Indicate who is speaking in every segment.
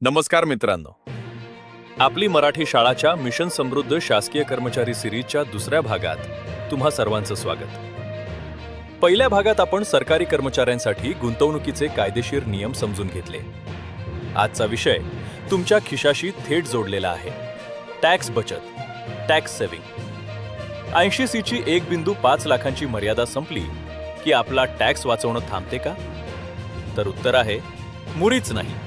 Speaker 1: नमस्कार मित्रांनो, आपली मराठी शाळाच्या मिशन समृद्ध शासकीय कर्मचारी सिरीजच्या दुसऱ्या भागात तुम्हा सर्वांचं स्वागत। पहिल्या भागात आपण सरकारी कर्मचाऱ्यांसाठी गुंतवणुकीचे कायदेशीर नियम समजून घेतले। आजचा विषय तुमच्या खिशाशी थेट जोडलेला आहे, टॅक्स बचत, टॅक्स सेव्हिंग। 80 ची 1.5 लाखांची मर्यादा संपली की आपला टॅक्स वाचवणं थांबते का? तर उत्तर आहे मुळीच नाही।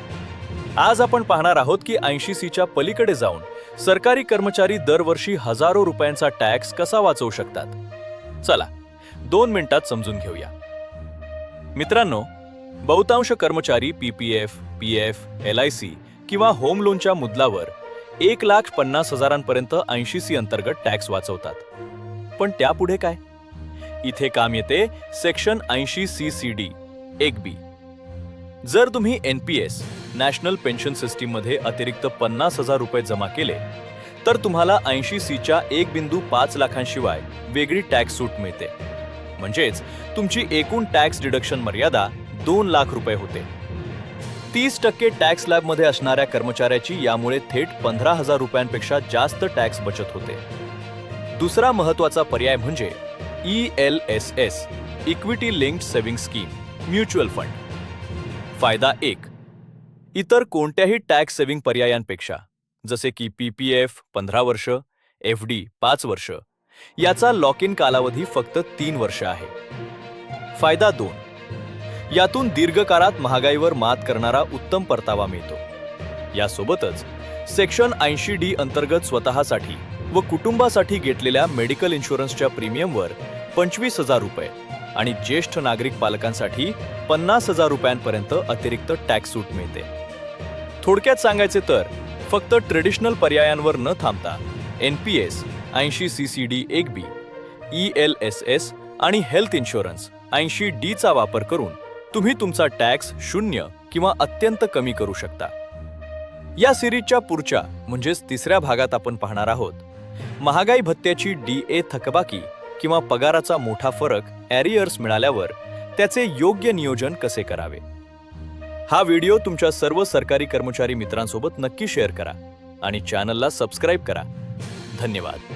Speaker 1: आज आपण पाहणार आहोत की 80 च्या पलीकडे जाऊन सरकारी कर्मचारी दरवर्षी हजारो रुपयांचा टॅक्स कसा वाचवू शकतात। चला 2 मिनिटात समजून घेऊया। मित्रांनो, बहुतांश कर्मचारी पीपीएफ, पीएफ, LIC किंवा होम लोनच्या मुद्दलावर 1,50,000 पर्यंत 80 अंतर्गत टॅक्स वाचवतात। पण त्यापुढे काय? इथे काम येते सेक्शन 80 CCD 1B। जर तुम्ही NPS नॅशनल पेन्शन सिस्टीम मध्ये अतिरिक्त 50,000 रुपये जमा केले तर तुम्हाला 80 च्या 1.5 लाखांशिवाय वेगळी टॅक्स सूट मिळते। म्हणजेच तुमची एकूण टॅक्स डिडक्शन मर्यादा 2 लाख रुपये होते। 30% टॅक्स स्लॅबमध्ये असणाऱ्या कर्मचाऱ्याची यामुळे थेट 15,000 रुपयांपेक्षा जास्त टॅक्स बचत होते। दुसरा महत्त्वाचा पर्याय म्हणजे ELSS equity linked saving scheme mutual fund. फायदा 1, इतर कोणत्याही टॅक्स सेव्हिंग पर्यायांपेक्षा जसे की PPF 15 वर्ष, FD 5 वर्ष, याचा लॉक इन कालावधी फक्त 3 वर्ष आहे। फायदा 2, यातून दीर्घकाळात महागाईवर मात करणारा उत्तम परतावा मिळतो। यासोबतच सेक्शन 80D अंतर्गत स्वतःसाठी व कुटुंबासाठी घेतलेल्या मेडिकल इन्शुरन्सच्या प्रीमियमवर 25,000 रुपये आणि ज्येष्ठ नागरिक पालकांसाठी 50,000 रुपयांपर्यंत अतिरिक्त टॅक्स सूट मिळते। थोडक्यात सांगायचे तर फक्त ट्रेडिशनल पर्यायांवर न थांबता NPS 80 CCD 1B, ELSS आणि हेल्थ इन्शुरन्स 80D चा वापर करून तुम्ही तुमचा टॅक्स 0 किंवा अत्यंत कमी करू शकता। या सिरीजच्या पुढच्या म्हणजेच तिसऱ्या भागात आपण पाहणार आहोत महागाई भत्त्याची DA थकबाकी किंवा पगाराचा मोठा फरक ॲरियर्स मिळाल्यावर त्याचे योग्य नियोजन कसे करावे। हा व्हिडिओ तुमच्या सर्व सरकारी कर्मचारी मित्रांसोबत नक्की शेअर करा आणि चॅनलला सबस्क्राईब करा। धन्यवाद।